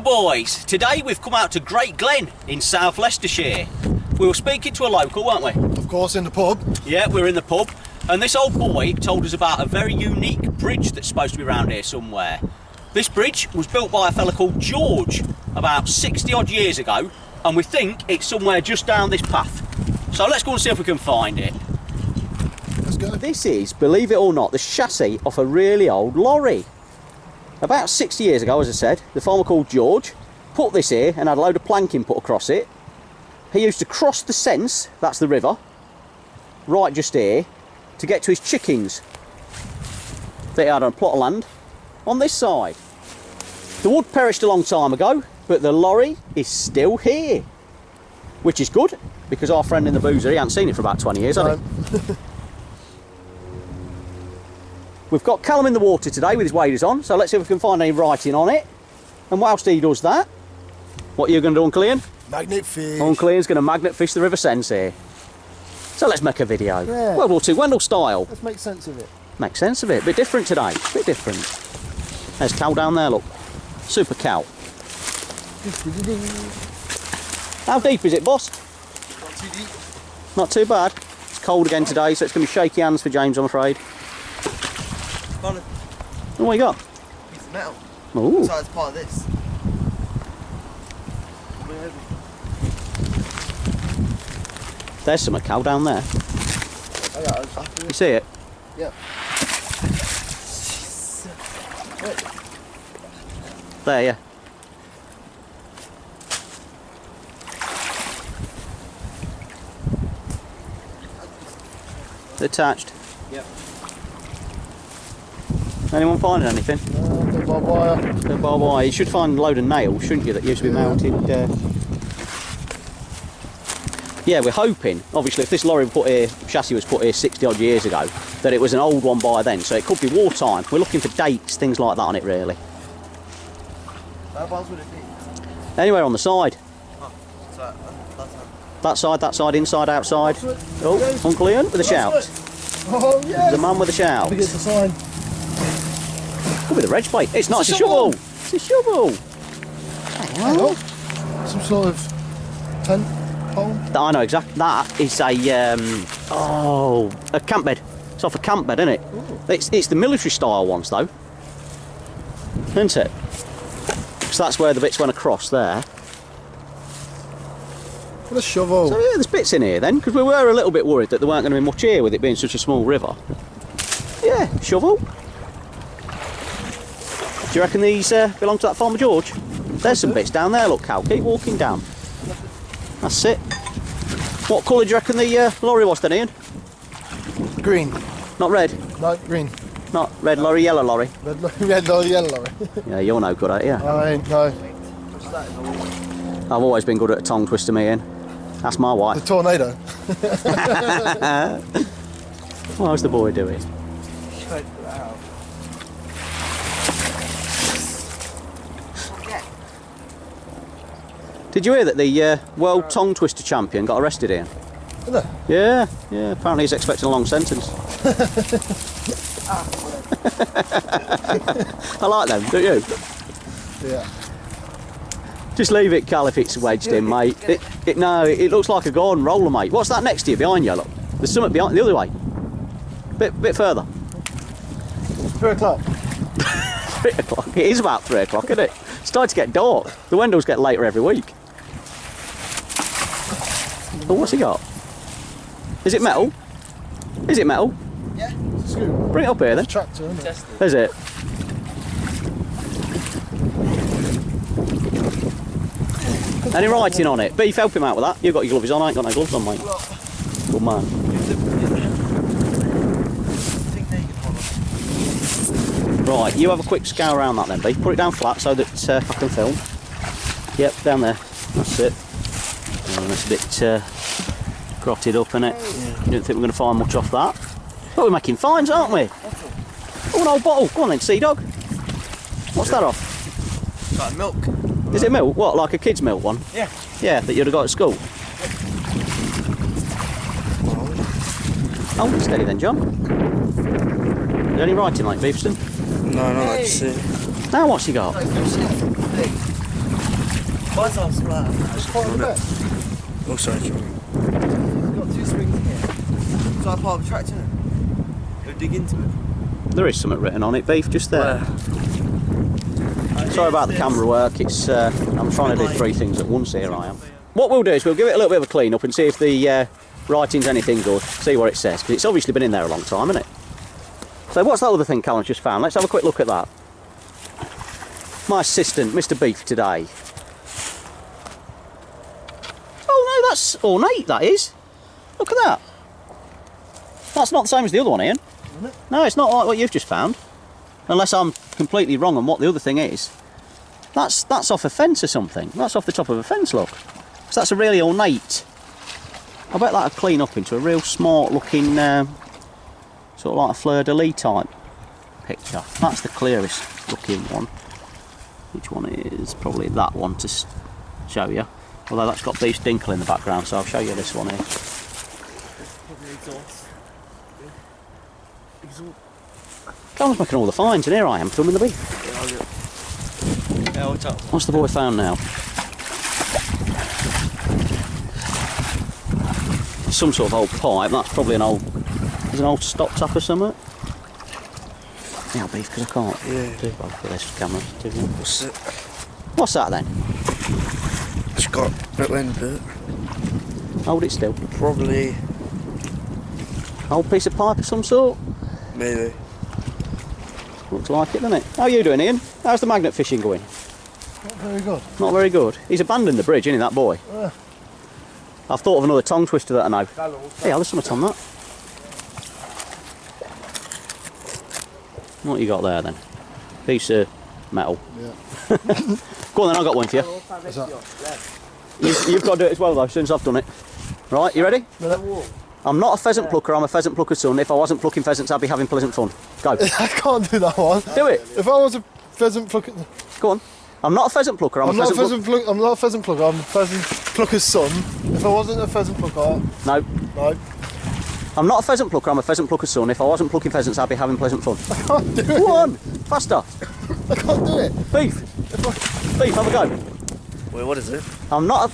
Well boys, today we've come out to Great Glen in South Leicestershire. We were speaking to a local, weren't we? Of course, in the pub. Yeah, we're in the pub. And this old boy told us about a very unique bridge that's supposed to be around here somewhere. This bridge was built by a fella called George about 60 odd years ago, and we think it's somewhere just down this path. So let's go and see if we can find it. Let's go. This is, believe it or not, the chassis of a really old lorry. About 60 years ago, as I said, the farmer called George put this here and had a load of planking put across it. He used to cross the Sence, that's the river, right just here, to get to his chickens that he had on a plot of land on this side. The wood perished a long time ago, but the lorry is still here, which is good, because our friend in the boozer, he hasn't seen it for about 20 years, has he? We've got Callum in the water today with his waders on, so let's see if we can find any writing on it. And whilst he does that, what are you going to do, Uncle Ian? Magnet fish. Uncle Ian's going to magnet fish the River Sence here. So let's make a video. Yeah. World War II Wendal style. Let's make sense of it. Make sense of it. Bit different today. Bit different. There's cow down there, look. Super cow. How deep is it, boss? Not too deep. Not too bad. It's cold again today, so it's going to be shaky hands for James, I'm afraid. Oh, what you got? Piece of metal. Ooh. So it's part of this. There's some cow down there. Oh, yeah, You see it? Yep. There, yeah. Attached. Yep. Anyone finding anything? Bit barbed wire. The barbed wire. You should find a load of nails, shouldn't you, that used to be mounted. Yeah, we're hoping, obviously, if this lorry chassis was put here 60 odd years ago, that it was an old one by then, so it could be wartime. We're looking for dates, things like that on it, really. Whereabouts would it be? Anywhere on the side. Oh, so That side, inside, outside. Oh, Uncle Ian with a shout. Oh, yeah. The man with a shout. Look at the sign. Could be the reg plate. It's not, it's a shovel. It's a shovel. Hang on. Some sort of tent pole. I know exactly. That is a camp bed. It's off a camp bed, isn't it? It's the military style ones though, isn't it? So that's where the bits went across there. What a shovel. So yeah, there's bits in here then, because we were a little bit worried that there weren't going to be much here with it being such a small river. Yeah, shovel. Do you reckon these belong to that farmer George? There's some bits down there, look, Cal. Keep walking down. That's it. What colour do you reckon the lorry was then, Ian? Green. Not red? No, green. Not red lorry, yellow lorry? Red lorry, yellow lorry. Yeah, you're no good at it, yeah. I ain't, no. I've always been good at a tongue twister, me, Ian. That's my The wife. tornado. How's the boy doing? Did you hear that the world tongue twister champion got arrested, Ian? Isn't there? Yeah, yeah, apparently he's expecting a long sentence. I like them, don't you? Yeah. Just leave it, Cal, if it's wedged in, mate. No, it looks like a garden roller, mate. What's that next to you, behind you? Look, there's something behind, the other way. Bit further. 3 o'clock. 3 o'clock. It is about 3 o'clock, isn't it? It's starting to get dark. The Wendals get later every week. Oh, what's he got? Is it metal? Is it metal? Yeah. Scoop. Bring it up here then. Tractor, isn't it? Is it? Any writing on it? Beef, help him out with that. You've got your gloves on, I ain't got no gloves on, mate. Good man. Right, you have a quick scour around that then, Beef. Put it down flat so that I can film. Yep, down there. That's it. Oh, that's a bit grotted up, isn't it? Yeah. Don't think we're going to find much off that. But we're making finds, aren't we? Oh, an old bottle. Go on then, Sea Dog. What's that off? It's like milk. Is it milk? What, like a kid's milk one? Yeah. Yeah, that you'd have got at school? Oh, steady then, John. Is there any writing like Beefston? No, not like to see. Now what's he got? Why's that flat? It's quite a bit. Oh, sorry, John. It's got 2 springs in here. So I part of the tractor, isn't it? Go dig into it. There is something written on it, Beef, just there. Sorry about the camera work, it's I'm trying to do 3 things at once here, I am. What we'll do is we'll give it a little bit of a clean up and see if the writing's anything good, see what it says, because it's obviously been in there a long time, hasn't it? So what's that other thing Callum's just found? Let's have a quick look at that. My assistant, Mr. Beef, today. Oh no, that's ornate, that is. Look at that. That's not the same as the other one, Ian. Isn't it? No, it's not like what you've just found. Unless I'm completely wrong on what the other thing is. That's off a fence or something. That's off the top of a fence, look. So that's a really ornate. I bet that'll clean up into a real smart looking, sort of like a fleur-de-lis type picture. That's the clearest looking one. Which one is? Probably that one to show you. Although that's got Beef's Dinkle in the background, so I'll show you this one here. Probably exhaust. Callum's making all the finds, and here I am filming the beef. Yeah, what's up? What's the boy found now? Some sort of old pipe. That's probably an old. There's an old stop tap or something. Yeah, Beef, because I can't do both of this camera. What's it? What's that then? It's got little end of it. Hold it still. Probably, Old piece of pipe of some sort. maybe. Looks like it, doesn't it? How are you doing, Ian? How's the magnet fishing going? Not very good. Not very good. He's abandoned the bridge, isn't he, that boy? I've thought of another tongue twister that I know. Hey, there's something on that. What you got there then? Piece of metal. Yeah. Go on then, I've got one for you. What's that? You've got to do it as well though, as soon as I've done it. Right, you ready? Minute. I'm not a pheasant plucker, I'm a pheasant plucker's son. If I wasn't plucking pheasants, I'd be having pleasant fun. Go. I can't do that one. Do it. If I was a pheasant plucker, Go on. I'm not a pheasant plucker, I'm not a pheasant plucker. I'm not a pheasant plucker. I'm a pheasant plucker's son. If I wasn't a pheasant plucker, No. no, I'm not a pheasant plucker, I'm a pheasant plucker's son. If I wasn't plucking pheasants, I'd be having pleasant fun. I can't do it. Go on. Faster. I can't do it. Beef. Beef, have a go. Wait, what is it? I'm not a...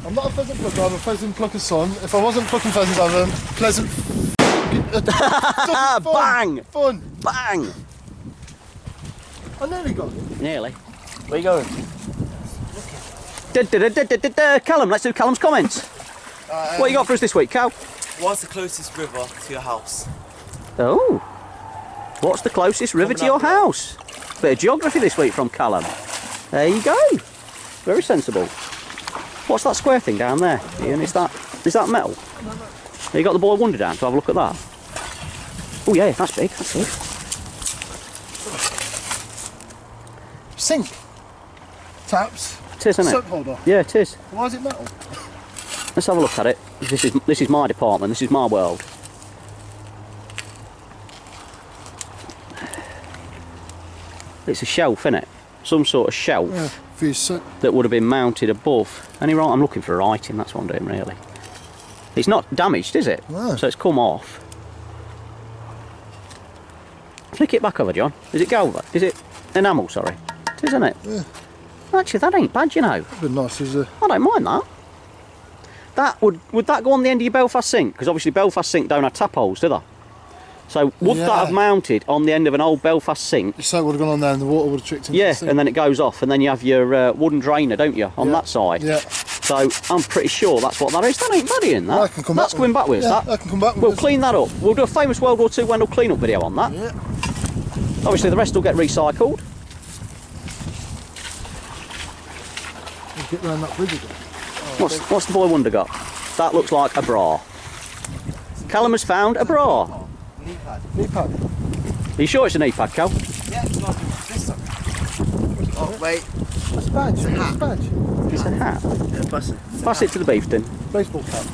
I'm not a pheasant plucker. I'm a pheasant plucker's son. If I wasn't plucking pheasants, I'm a pleasant. Fun. Bang! Fun. Bang! I nearly got it. Nearly. Where you going? Callum, let's do Callum's comments. What you got for us this week, Cal? What's the closest river to your house? Oh. What's the closest river to your house? Bit of geography this week from Callum. There you go. Very sensible. What's that square thing down there, Ian? Is that metal? You got the boy wonder down to have a look at that. Oh yeah, that's big. That's big. Sink. Taps. It is, isn't Soap it? holder. Yeah, it is. Why is it metal? Let's have a look at it. This is my department. This is my world. It's a shelf, isn't it? Some sort of shelf. Yeah. For your soap. That would have been mounted above. Any right? I'm looking for a writing. That's what I'm doing, really. It's not damaged, is it? No. So it's come off. Flick it back over, John. Is it gold? Is it enamel? Sorry, it is, isn't it? Yeah. Actually, that ain't bad, you know. It'd be nice as a. I don't mind that. That would that go on the end of your Belfast sink? Because obviously Belfast sink don't have tap holes, do they? So would that have mounted on the end of an old Belfast sink? The soap would have gone on there and the water would have tricked into Yeah, the sink. and then it goes off, and then you have your wooden drainer, don't you, on that side? Yeah. So I'm pretty sure that's what that is. That ain't bad, Ian, that. Well, I can come That's back going with- backwards, yeah, that. I can come back with We'll this. clean that up. We'll do a famous World War II Wendal clean-up video on that. Yeah. Obviously the rest will get recycled. We'll get round that bridge again. What's the boy wonder got? That looks like a bra. Callum has found a bra. Knee pad. Knee pad. Are you sure it's a knee pad, Cal? Yeah, it's like this one. Oh, wait. What's a badge? What's a badge? It's a hat. Yeah, pass it. Pass it to the beef then. Baseball cap.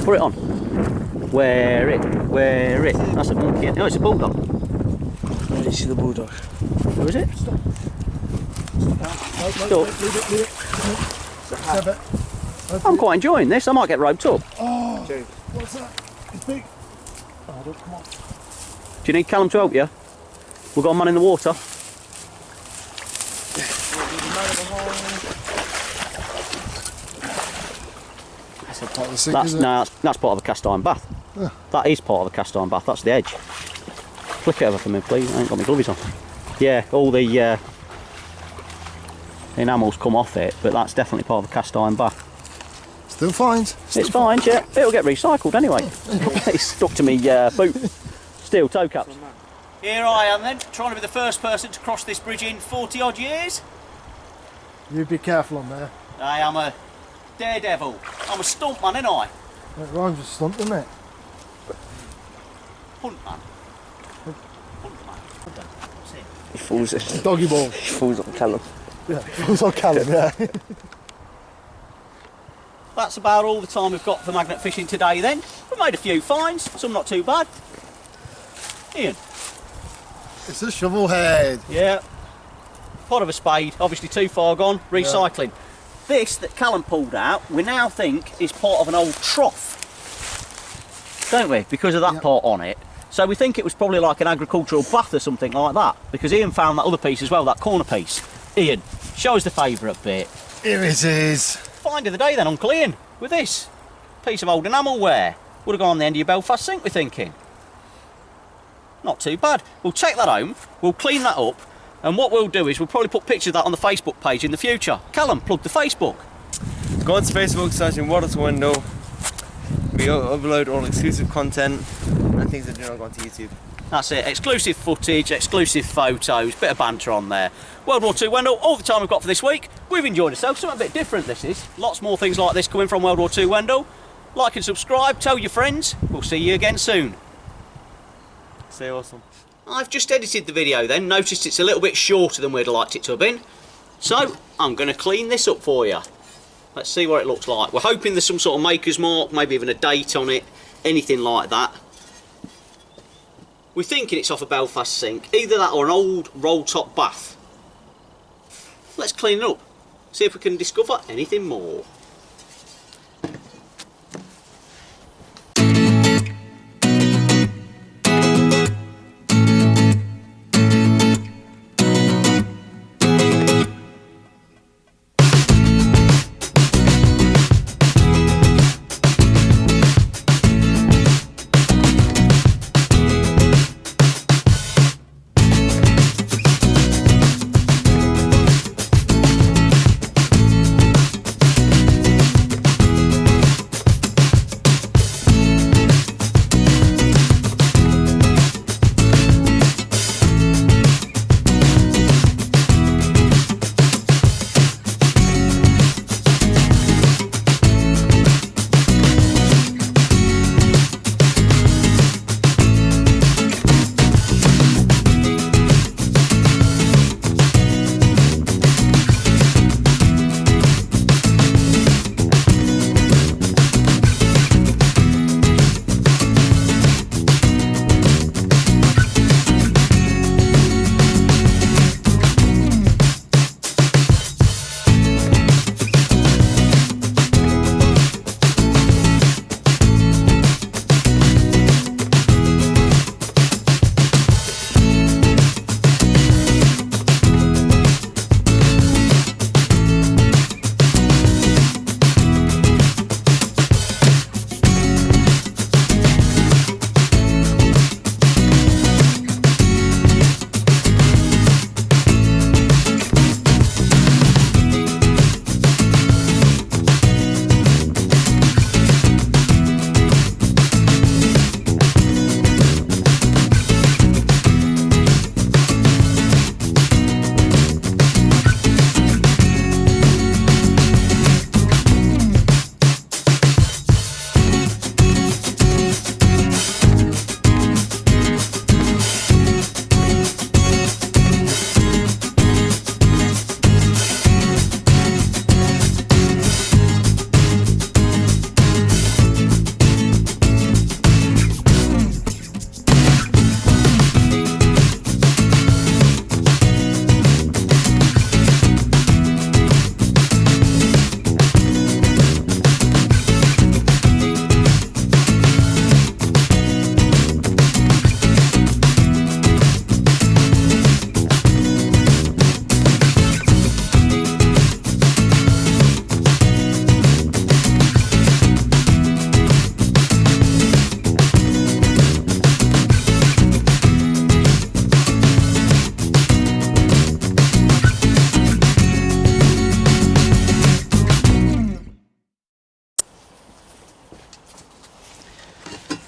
Put it on. Wear it. Wear it. That's a monkey. No, it's a bulldog. Where do you see the bulldog? Who is it? No, Stop. leave it. Grab it. I'm quite enjoying this. I might get roped up. Oh, what's that? It's big. Oh, don't come on. Do you need Callum to help you? We've got a man in the water. That's not part of the sink, That's, is it? no, that's part of a cast iron bath. Yeah. That is part of a cast iron bath. That's the edge. Flick it over for me, please. I ain't got my gloves on. Yeah, all the enamels come off it, but that's definitely part of a cast iron bath. Still fine. It's fine, yeah. It'll get recycled anyway. It's stuck to me boot. Steel toe caps. Here I am then, trying to be the first person to cross this bridge in 40 odd years. You be careful on there. I am a daredevil. I'm a stunt man, ain't I? It rhymes with stunt, doesn't it? Hunt man. Hunt man. That's it. He falls it. Doggy ball. He falls on Callum. Yeah, it was on Callum, yeah. That's about all the time we've got for magnet fishing today then. We've made a few finds, some not too bad. Ian? It's a shovel head. Yeah. Pot of a spade, obviously too far gone, recycling. Yeah. This that Callum pulled out, we now think is part of an old trough. Don't we? Because of that part on it. So we think it was probably like an agricultural bath or something like that. Because Ian found that other piece as well, that corner piece. Ian, show us the favourite bit. Here it is. Find of the day then, Uncle Ian, with this piece of old enamelware. Would have gone on the end of your Belfast sink, we're thinking. Not too bad. We'll take that home, we'll clean that up, and what we'll do is we'll probably put pictures of that on the Facebook page in the future. Callum, plug the Facebook. Go on to Facebook, search in WW2 Wendal. We upload all exclusive content and things that do not go onto YouTube. That's it, exclusive footage, exclusive photos, bit of banter on there. WW2 Wendal, all the time we've got for this week. We've enjoyed ourselves, something a bit different this is. Lots more things like this coming from WW2 Wendal. Like and subscribe, tell your friends. We'll see you again soon. Stay awesome. I've just edited the video then, noticed it's a little bit shorter than we'd have liked it to have been. So, I'm going to clean this up for you. Let's see what it looks like. We're hoping there's some sort of maker's mark, maybe even a date on it, anything like that. We're thinking it's off a Belfast sink, either that or an old roll-top bath. Let's clean it up, see if we can discover anything more.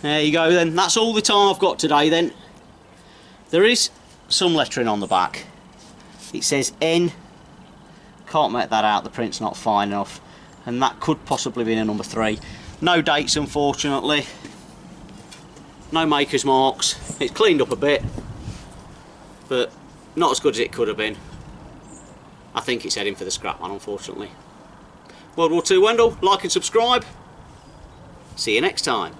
There you go then. That's all the time I've got today then. There is some lettering on the back. It says N. Can't make that out, the print's not fine enough. And that could possibly be a number 3. No dates unfortunately. No maker's marks. It's cleaned up a bit, but not as good as it could have been. I think it's heading for the scrap man, unfortunately. WW2 Wendal, like and subscribe. See you next time.